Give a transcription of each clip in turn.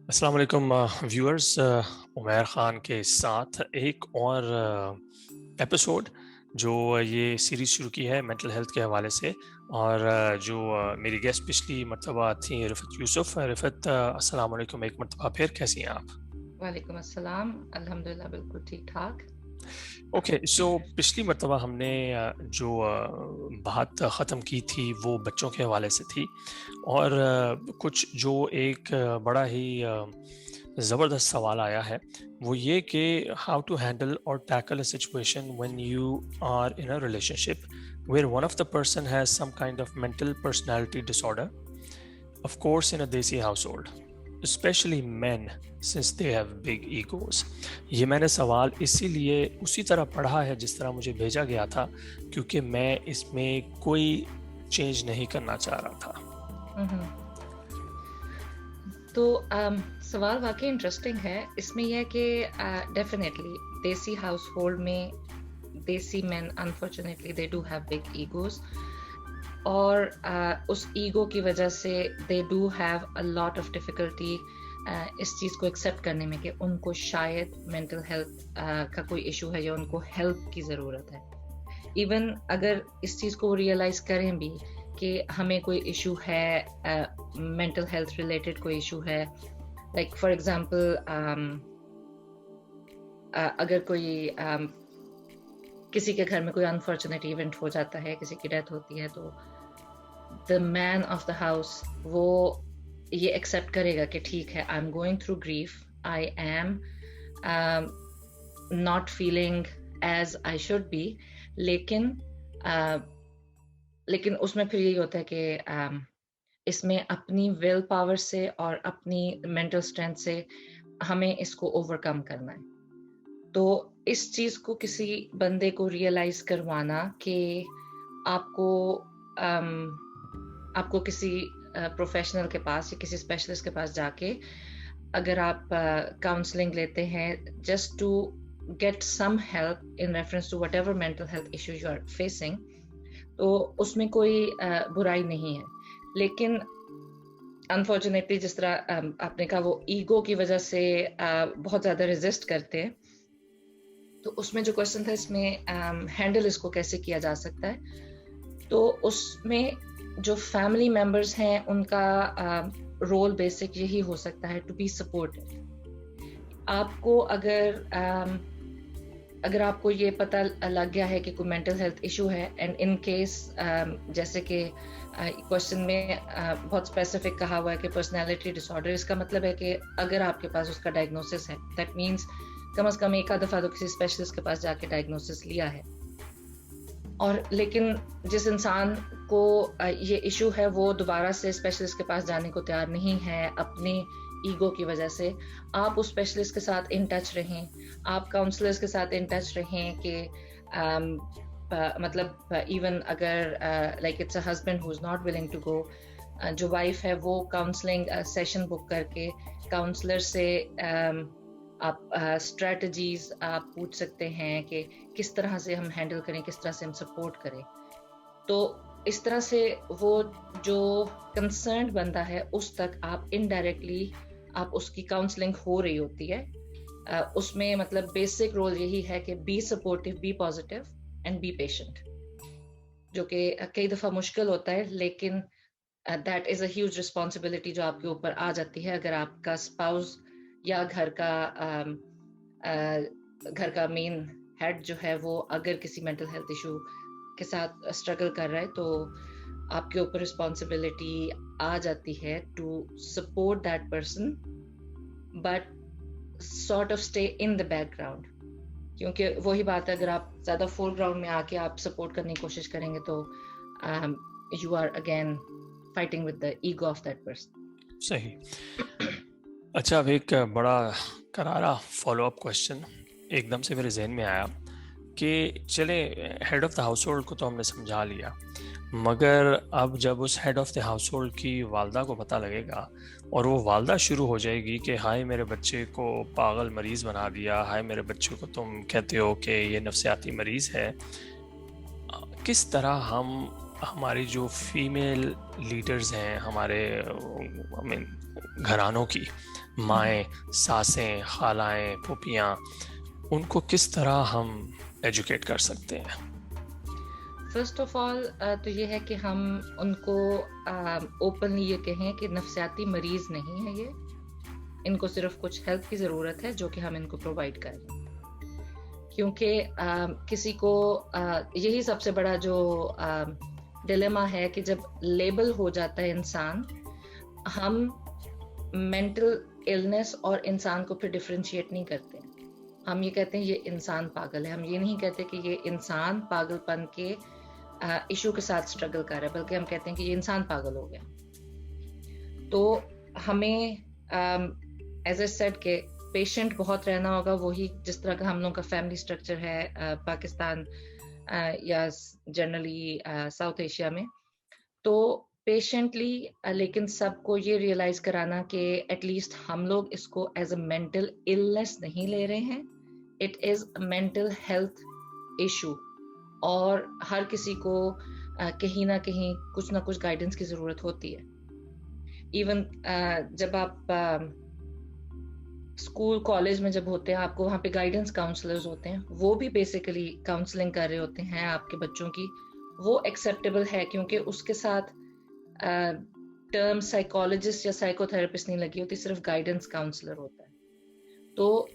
السلام علیکم ویورز، عمیر خان کے ساتھ ایک اور ایپیسوڈ جو یہ سیریز شروع کی ہے مینٹل ہیلتھ کے حوالے سے، اور جو میری گیسٹ پچھلی مرتبہ تھیں رفت یوسف. رفت، السلام علیکم ایک مرتبہ پھر، کیسی ہیں آپ؟ وعلیکم السلام، الحمدللہ بالکل ٹھیک ٹھاک. اوکے، سو پچھلی مرتبہ ہم نے جو بات ختم کی تھی وہ بچوں کے حوالے سے تھی، اور کچھ جو ایک بڑا ہی زبردست سوال آیا ہے وہ یہ کہ ہاؤ ٹو ہینڈل اور tackle a situation when you are in a relationship where one of the person has some kind of mental personality disorder, of course in a desi household, especially men since they have big egos. یہ میں نے سوال اسی لیے اسی طرح پڑھا ہے جس طرح مجھے بھیجا گیا تھا، کیونکہ میں اس میں کوئی چینج نہیں کرنا چاہ رہا تھا. تو سوال واقعی انٹرسٹنگ ہے. اس میں یہ ہے کہ ڈیفینیٹلی دیسی ہاؤس ہولڈ میں desi men unfortunately they do have big egos, اور اس ایگو کی وجہ سے they do have a lot of difficulty اس چیز کو ایکسیپٹ کرنے میں کہ ان کو شاید مینٹل ہیلتھ کا کوئی ایشو ہے یا ان کو ہیلپ کی ضرورت ہے. ایون اگر اس چیز کو ریئلائز کریں بھی کہ ہمیں کوئی ایشو ہے، مینٹل ہیلتھ ریلیٹڈ کوئی ایشو ہے، لائک فار ایگزامپل اگر کوئی کسی کے گھر میں کوئی انفارچونیٹ ایونٹ ہو جاتا ہے، کسی کی ڈیتھ ہوتی ہے، تو دا مین آف دا ہاؤس وہ یہ ایکسیپٹ کرے گا کہ ٹھیک ہے، I am going through grief, I am not feeling as I should be, لیکن اس میں پھر یہی ہوتا ہے کہ اس میں اپنی ول پاور سے اور اپنی مینٹل اسٹرینتھ سے ہمیں اس کو اوور کم کرنا ہے. تو اس چیز کو کسی بندے کو ریئلائز کروانا کہ آپ کو کسی پروفیشنل کے پاس یا کسی اسپیشلسٹ کے پاس جا کے اگر آپ کاؤنسلنگ لیتے ہیں just to get some help in reference to whatever mental health issues you are facing، تو اس میں کوئی برائی نہیں ہے. لیکن انفارچونیٹلی جس طرح آپ نے کہا وہ ایگو کی وجہ سے بہت زیادہ ریزسٹ کرتے ہیں، تو اس میں جو کوشچن تھا اس میں ہینڈل اس کو کیسے کیا جا سکتا ہے، تو اس میں جو فیملی ممبرز ہیں ان کا رول بیسک یہی ہو سکتا ہے ٹو بی سپورٹو. آپ کو اگر آپ کو یہ پتہ لگ گیا ہے کہ کوئی مینٹل ہیلتھ ایشو ہے، اینڈ ان کیس جیسے کہ کوشچن میں بہت اسپیسیفک کہا ہوا ہے کہ پرسنالٹی ڈس آرڈر، اس کا مطلب ہے کہ اگر آپ کے پاس اس کا ڈائگنوسس ہے، دیٹ مینس کم از کم ایک آدھ دفعہ تو کسی اسپیشلسٹ کے پاس جا کے ڈائگنوسس لیا ہے. اور لیکن جس انسان کو یہ ایشو ہے وہ دوبارہ سے اسپیشلسٹ کے پاس جانے کو تیار نہیں ہے اپنی ایگو کی وجہ سے، آپ اس اسپیشلسٹ کے ساتھ ان ٹچ رہیں، آپ کاؤنسلرس کے ساتھ ان ٹچ رہیں کہ مطلب ایون اگر like it's a husband who is not willing to go, جو وائف ہے وہ کاؤنسلنگ سیشن بک کر کے کاؤنسلر سے آپ اسٹریٹجیز آپ پوچھ سکتے ہیں کہ کس طرح سے ہم ہینڈل کریں، کس طرح سے ہم سپورٹ کریں. تو اس طرح سے وہ جو کنسرنڈ بندہ ہے اس تک آپ انڈائریکٹلی آپ اس کی کاؤنسلنگ ہو رہی ہوتی ہے. اس میں مطلب بیسک رول یہی ہے کہ be supportive, be positive and be patient, جو کہ کئی دفعہ مشکل ہوتا ہے، لیکن that is a huge responsibility جو آپ کے اوپر آ جاتی ہے اگر آپ کا اسپاؤس یا گھر کا مین ہیڈ جو ہے وہ اگر کسی مینٹل ہیلتھ ایشو کے ساتھ اسٹرگل کر رہا ہے، تو آپ کے اوپر رسپانسبلٹی آ جاتی ہے to support that person, but sort of stay in the background. کیونکہ وہی بات ہے، اگر آپ زیادہ فور گراؤنڈ میں آ کے آپ سپورٹ کرنے کی کوشش کریں گے تو you are again fighting with the ego of that person. صحیح. اچھا، اب ایک بڑا کرارا فالو اپ کوشچن ایک دم سے میرے ذہن میں آیا کہ چلے head of the household کو تو ہم نے سمجھا لیا، مگر اب جب اس head of the household کی والدہ کو پتہ لگے گا اور وہ والدہ شروع ہو جائے گی کہ ہائے میرے بچے کو پاگل مریض بنا دیا، ہائے میرے بچے کو تم کہتے ہو کہ یہ نفسیاتی مریض ہے، کس طرح ہم ہماری جو فیمیل لیڈرز ہیں ہمارے گھرانوں کی مائیں، ساسیں، خالائیں، پھوپھیاں، ان کو کس طرح ہم ایجوکیٹ کر سکتے ہیں؟ فرسٹ آف آل تو یہ ہے کہ ہم ان کو اوپنلی یہ کہیں کہ نفسیاتی مریض نہیں ہے یہ، ان کو صرف کچھ ہیلپ کی ضرورت ہے جو کہ ہم ان کو پرووائڈ کریں، کیونکہ کسی کو یہی سب سے بڑا جو ڈیلیما ہے کہ جب لیبل ہو جاتا ہے انسان، ہم مینٹل ایلنس اور انسان کو پھر ڈفرینشیٹ نہیں کرتے، ہم یہ کہتے ہیں یہ انسان پاگل ہے، ہم یہ نہیں کہتے کہ یہ انسان پاگل پن کے ایشو کے ساتھ اسٹرگل کر رہا ہے، بلکہ ہم کہتے ہیں کہ یہ انسان پاگل ہو گیا. تو ہمیں ایز اے سیڈ کہ پیشنٹ بہت رہنا ہوگا، وہی جس طرح کا ہم لوگوں کا فیملی اسٹرکچر ہے پاکستان یا جنرلی ساؤتھ ایشیا میں، تو پیشنٹلی لیکن سب کو یہ ریئلائز کرانا کہ ایٹ لیسٹ ہم لوگ اس کو ایز اے مینٹل النس نہیں لے رہے ہیں، it is mental health issue, اور ہر کسی کو کہیں نہ کہیں کچھ نہ کچھ گائیڈنس کی ضرورت ہوتی ہے. ایون جب آپ اسکول کالج میں جب ہوتے ہیں، آپ کو وہاں پہ گائیڈنس کاؤنسلرز ہوتے ہیں، وہ بھی بیسیکلی کاؤنسلنگ کر رہے ہوتے ہیں آپ کے بچوں کی، وہ ایکسیپٹیبل ہے کیونکہ اس کے ساتھ ٹرم سائیکالوجسٹ یا سائیکو تھراپسٹ نہیں لگی ہوتی، صرف گائیڈنس کاؤنسلر ہوتا ہے. تو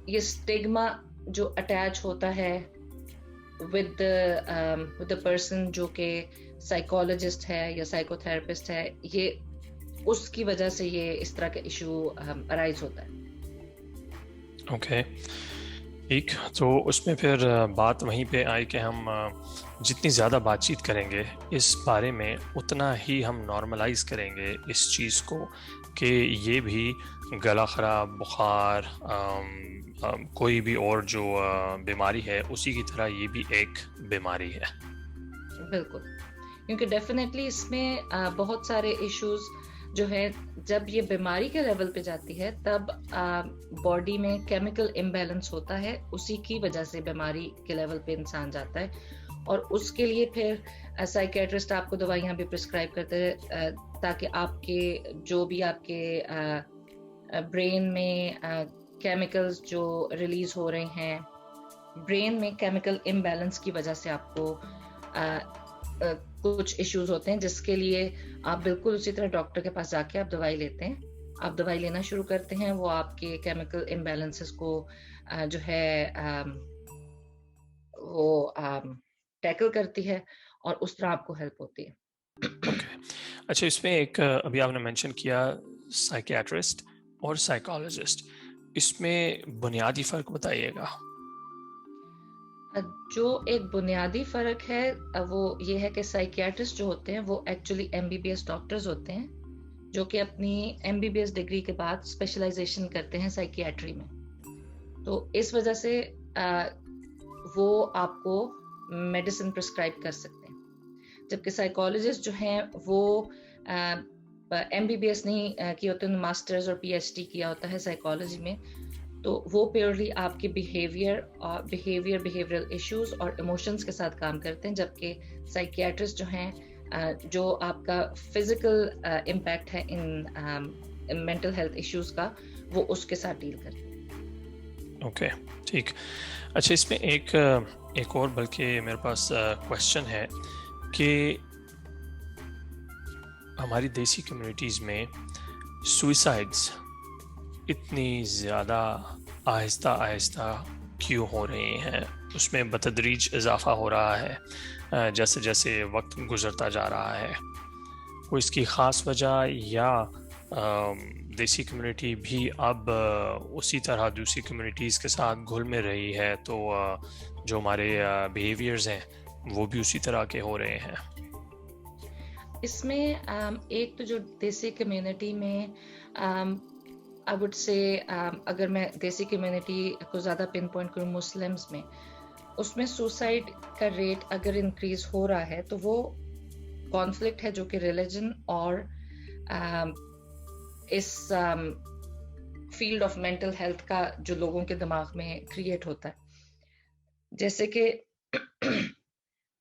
یہ اسٹگما جو اٹیچ ہوتا ہے ود دا پرسن جو کہ سائیکالوجسٹ ہے یا سائیکو تھراپسٹ ہے، یہ اس کی وجہ سے یہ اس طرح کا ایشو ارائز ہوتا ہے. اوکے، ٹھیک. تو اس میں پھر بات وہیں پہ آئی کہ ہم جتنی زیادہ بات چیت کریں گے اس بارے میں، اتنا ہی ہم نارملائز کریں گے اس چیز کو کہ یہ بھی گلا خراب، بخار، کوئی بھی اور جو بیماری ہے اسی کی طرح یہ بھی ایک بیماری ہے. بالکل، کیونکہ ڈیفینیٹلی اس میں بہت سارے ایشوز جو ہے جب یہ بیماری کے لیول پہ جاتی ہے تب باڈی میں کیمیکل امبیلنس ہوتا ہے، اسی کی وجہ سے بیماری کے لیول پہ انسان جاتا ہے، اور اس کے لیے پھر سائیکیٹرسٹ آپ کو دوائیاں بھی پرسکرائب کرتے ہیں تاکہ آپ کے جو بھی آپ کے برین میں کیمیکلز جو ریلیز ہو رہے ہیں، برین میں کیمیکل امبیلنس کی وجہ سے آپ کو کچھ ایشوز ہوتے ہیں، جس کے لیے آپ بالکل اسی طرح ڈاکٹر کے پاس جا کے آپ دوائی لیتے ہیں، آپ دوائی لینا شروع کرتے ہیں، وہ آپ کے کیمیکل امبیلنسز کو جو ہے وہ ٹیکل کرتی ہے، اور اس طرح آپ کو ہیلپ ہوتی ہے. اچھا، اس میں ایک ابھی آپ نے مینشن کیا سائیکیٹرسٹ اور سائیکالوجسٹ، اس میں بنیادی فرق بتائیے گا. جو ایک بنیادی فرق ہے وہ یہ ہے کہ سائیکیٹرسٹ جو ہوتے ہیں وہ ایکچولی MBBS ڈاکٹرز ہوتے ہیں، جو کہ اپنی MBBS ڈگری کے بعد اسپیشلائزیشن کرتے ہیں سائیکیٹری میں. تو اس وجہ سے وہ آپ کو میڈیسن پرسکرائب کر سکتے ہیں، جبکہ سائیکالوجسٹ جو ہیں وہ MBBS نہیں کیا ہوتے، ماسٹرز اور PhD کیا ہوتا ہے سائیکالوجی میں، تو وہ پیورلی آپ کے بیہیویئرل ایشوز اور ایموشنز کے ساتھ کام کرتے ہیں، جبکہ سائیکیٹرسٹ جو ہیں جو آپ کا فزیکل امپیکٹ ہے ان مینٹل ہیلتھ ایشوز کا، وہ اس کے ساتھ ڈیل کرتے ہیں. اوکے، ٹھیک. اچھا، اس میں ایک اور بلکہ میرے پاس کوشچن ہے کہ ہماری دیسی کمیونٹیز میں سوئسائڈز اتنی زیادہ آہستہ آہستہ کیوں ہو رہی ہیں؟ اس میں بتدریج اضافہ ہو رہا ہے جیسے جیسے وقت گزرتا جا رہا ہے. کوئی اس کی خاص وجہ، یا دیسی کمیونٹی بھی اب اسی طرح دوسری کمیونٹیز کے ساتھ گھل مل رہی ہے، تو جو ہمارے بیہیویئرز ہیں وہ بھی اسی طرح کے ہو رہے ہیں؟ اس میں ایک تو جو دیسی کمیونٹی میں I would say اگر میں دیسی کمیونٹی کو زیادہ پن پوائنٹ کروں، مسلمز میں، اس میں سوسائڈ کا ریٹ اگر انکریز ہو رہا ہے تو وہ کانفلکٹ ہے جو کہ ریلیجن اور اس فیلڈ آف مینٹل ہیلتھ کا جو لوگوں کے دماغ میں کریٹ ہوتا ہے. جیسے کہ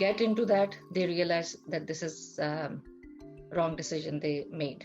get into that they realize that this is wrong decision they made.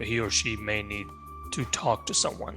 he or she may need to talk to someone.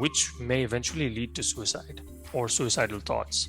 which may eventually lead to suicide or suicidal thoughts.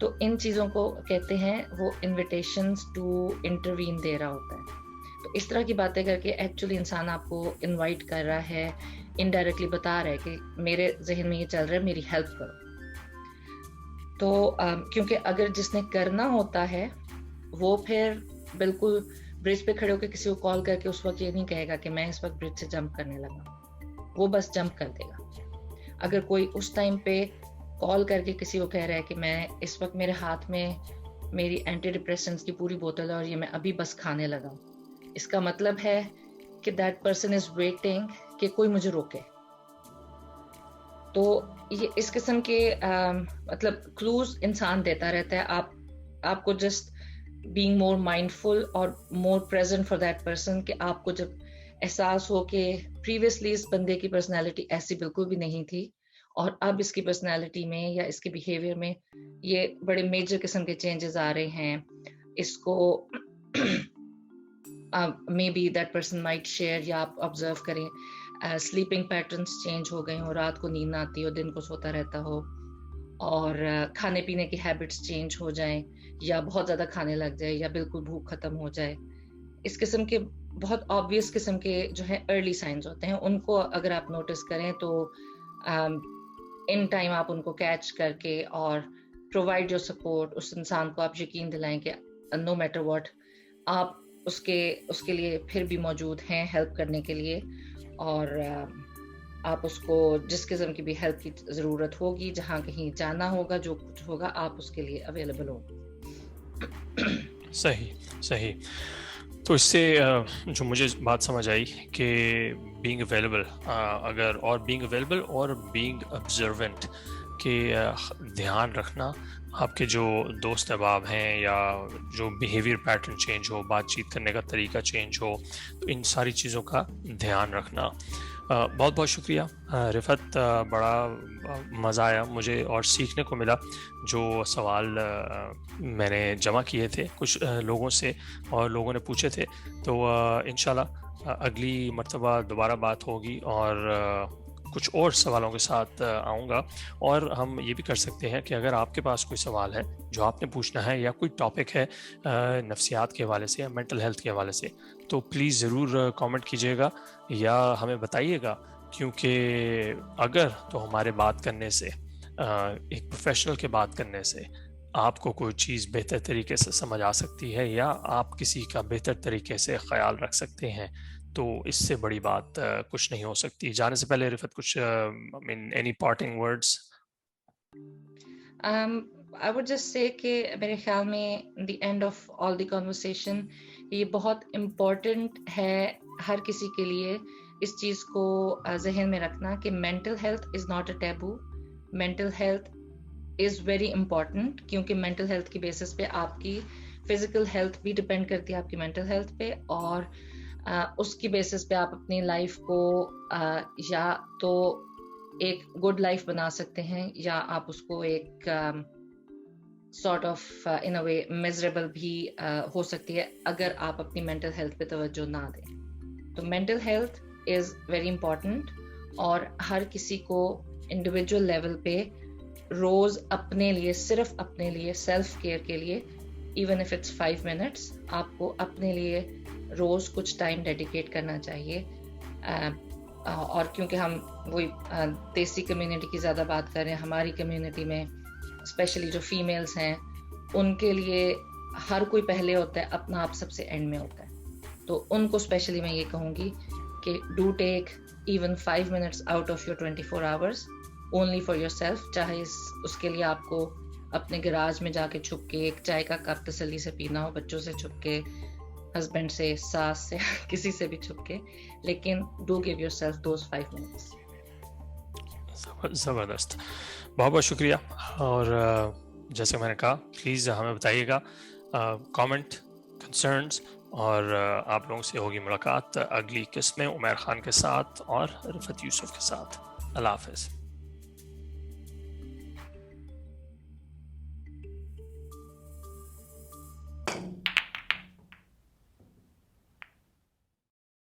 تو ان چیزوں کو کہتے ہیں وہ انویٹیشنز ٹو انٹروین دے رہا ہوتا ہے. تو اس طرح کی باتیں کر کے ایکچولی انسان آپ کو انوائٹ کر رہا ہے, انڈائریکٹلی بتا رہا ہے کہ میرے ذہن میں یہ چل رہا ہے, میری ہیلپ کرو. تو کیونکہ اگر جس نے کرنا ہوتا ہے وہ پھر بالکل برج پہ کھڑے ہو کے کسی کو کال کر کے اس وقت یہ نہیں کہے گا کہ میں اس وقت برج سے جمپ کرنے لگا, وہ بس جمپ کر دے گا. اگر کوئی اس ٹائم پہ کال کر کے کسی کو کہہ رہا ہے کہ میں اس وقت میرے ہاتھ میں میری اینٹی ڈپریسنٹس کی پوری بوتل ہے اور یہ میں ابھی بس کھانے لگا ہوں, اس کا مطلب ہے کہ دیٹ پرسن از ویٹنگ کہ کوئی مجھے روکے. تو یہ اس قسم کے مطلب کلوز انسان دیتا رہتا ہے. آپ کو جسٹ بینگ مور مائنڈفل اور مور پریزنٹ فار دیٹ پرسن, کہ آپ کو جب احساس ہو کہ پریویسلی اس بندے کی پرسنالٹی ایسی بالکل بھی نہیں تھی اور اب اس کی پرسنالٹی میں یا اس کے بیہیویئر میں یہ بڑے میجر قسم کے چینجز آ رہے ہیں, اس کو may be that person might share, یا آپ آبزرو کریں سلیپنگ پیٹرنس چینج ہو گئے ہوں, رات کو نیند نہ آتی ہو, دن کو سوتا رہتا ہو, اور کھانے پینے کی ہیبٹس چینج ہو جائیں, یا بہت زیادہ کھانے لگ جائے, یا بالکل بھوک ختم ہو جائے. اس قسم کے بہت آبویس قسم کے جو ہیں ارلی سائنز ہوتے ہیں, ان کو اگر آپ نوٹس کریں تو ان ٹائم آپ ان کو کیچ کر کے اور پرووائڈ یور سپورٹ, اس انسان کو آپ یقین دلائیں کہ نو میٹر واٹ آپ اس کے لیے پھر بھی موجود ہیں ہیلپ کرنے کے لیے, اور آپ اس کو جس قسم کی بھی ہیلپ کی ضرورت ہوگی, جہاں کہیں جانا ہوگا, جو کچھ ہوگا, آپ اس کے لیے اویلیبل ہوں. صحیح. تو اس سے جو مجھے بات سمجھ آئی کہ بینگ اویلیبل اور بینگ آبزروینٹ کہ دھیان رکھنا آپ کے جو دوست احباب ہیں یا جو بیہیویئر پیٹرن چینج ہو, بات چیت کرنے کا طریقہ چینج ہو, تو ان ساری چیزوں کا دھیان رکھنا. بہت بہت شکریہ رفعت, بڑا مزہ آیا مجھے اور سیکھنے کو ملا. جو سوال میں نے جمع کیے تھے کچھ لوگوں سے اور لوگوں نے پوچھے تھے, تو انشاءاللہ اگلی مرتبہ دوبارہ بات ہوگی اور کچھ اور سوالوں کے ساتھ آؤں گا. اور ہم یہ بھی کر سکتے ہیں کہ اگر آپ کے پاس کوئی سوال ہے جو آپ نے پوچھنا ہے, یا کوئی ٹاپک ہے نفسیات کے حوالے سے یا مینٹل ہیلتھ کے حوالے سے, تو پلیز ضرور کامنٹ کیجیے گا یا ہمیں بتائیے گا, کیونکہ اگر تو ہمارے بات کرنے سے, ایک پروفیشنل کے بات کرنے سے آپ کو کوئی چیز بہتر طریقے سے سمجھ آ سکتی ہے, یا آپ کسی کا بہتر طریقے سے خیال رکھ سکتے ہیں, تو اس سے بڑی بات کچھ نہیں ہو سکتی. جانے سے پہلے رفعت کچھ any parting words؟ I would just say کہ میرے خیال میں the end of all the conversation یہ بہت امپورٹنٹ ہے ہر کسی کے لیے اس چیز کو ذہن میں رکھنا کہ mental health is not a taboo. Mental health is very important, کیونکہ مینٹل ہیلتھ کی بیسس پہ آپ کی فزیکل ہیلتھ بھی ڈپینڈ کرتی ہے آپ کی مینٹل ہیلتھ پہ, اور اس کی بیسس پہ آپ اپنی لائف کو یا تو ایک گڈ لائف بنا سکتے ہیں, یا آپ اس کو ایک sort of in a way miserable بھی ہو سکتی ہے اگر آپ اپنی مینٹل ہیلتھ پہ توجہ نہ دیں. تو mental health is very important, اور ہر کسی کو انڈیویجول لیول پہ روز اپنے لیے, صرف اپنے لیے, سیلف کیئر کے لیے, ایون اف اٹس 5 منٹس, آپ کو اپنے لیے روز کچھ ٹائم ڈیڈیکیٹ کرنا چاہیے. اور کیونکہ ہم وہی دیسی کمیونٹی کی زیادہ بات کر رہے ہیں, ہماری کمیونٹی میں اسپیشلی جو فیمیلز ہیں ان کے لیے ہر کوئی پہلے ہوتا ہے, اپنا آپ سب سے اینڈ میں ہوتا ہے. تو ان کو اسپیشلی میں یہ کہوں گی کہ do take even 5 minutes out of your 24 hours only for your self. چاہے اس کے لیے آپ کو اپنے گراج میں جا کے چھپ کے ایک چائے کا کپ تسلی سے پینا ہو, بچوں سے چھپ کے, ہسبینڈ سے, ساس سے, کسی سے بھی چھپ کے, لیکن do give your self those 5 minutes. زبردست, بہت بہت شکریہ. اور جیسے میں نے کہا, پلیز ہمیں بتائیے گا کامنٹ, کنسرنز, اور آپ لوگوں سے ہوگی ملاقات اگلی قسط میں عمیر خان کے ساتھ اور رفعت یوسف کے ساتھ. اللہ حافظ.